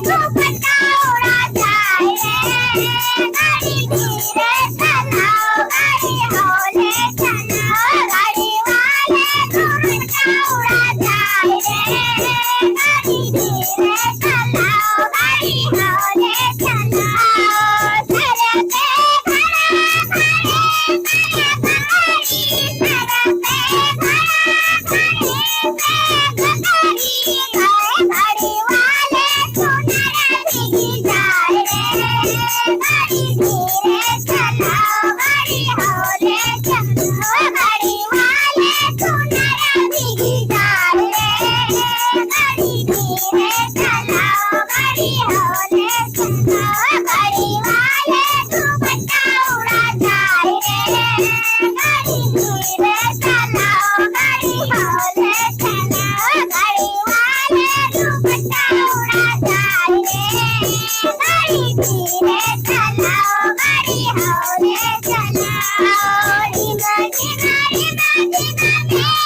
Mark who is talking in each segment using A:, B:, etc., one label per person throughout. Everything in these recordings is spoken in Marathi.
A: दुपट्टा उड़ा जाए रे, गाड़ी धीरे चलाओ, गाड़ी हौले चलाओ, गाड़ी वाले दुपट्टा उड़ा जाए रे, गाड़ी धीरे चलाओ, गाड़ी हौले चलाओ। सर पे खड़ा खड़े पे गाड़ी, सर पे खड़ा खड़े पे गाड़ी, गाड़ी वाले सुनर भीगी जाए रे, गाड़ी धीरे चलाओ, गाड़ी हौले चलाओ, गाड़ी वाले सुनर भीगी जाए रे, गाड़ी धीरे चलाओ, गाड़ी हौले चलाओ, गाड़ी वाले दुपट्टा उड़ा जाए रे, गाड़ी धीरे चलाओ, गाड़ी हौले चलाओ, गाड़ी वाले दुपट्टा उड़ा जाए रे, गाड़ी धीरे चलाओ, गाड़ी हौले चलाओ। रिमा झिमा रिमा झिमा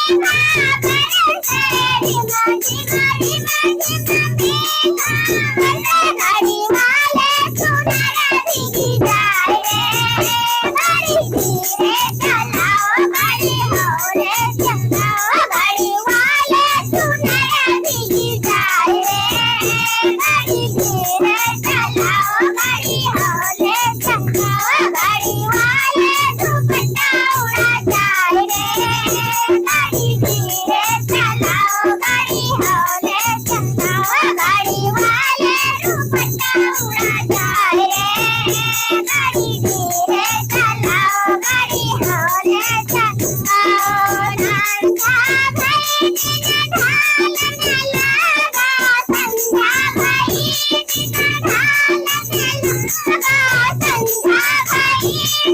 A: मेघा बरसे, रिमा झिमा रिमा झिमा मेघा बरसे, गाड़ी वाले सुनर भीगी जाए रे, गाड़ी धीरे चलाओ, गाड़ी हौले चलाओ, गाड़ी वाले सुनर भीगी जाए रे, गाड़ी धीरे चलाओ, गाड़ी हौले चलाओ, गाड़ी वाले दुपट्टा उड़ा जाए रे, गाड़ी धीरे चलाओ, गाड़ी हौले चलाओ, गाड़ी वाले दुपट्टा उड़ा जाए रे, गाड़ी धीरे चलाओ, गाड़ी हौले चलाओ। ढांढा भई दिन ढाल न लगा, संध्या भई दिन ढाल न लगा, संध्या भई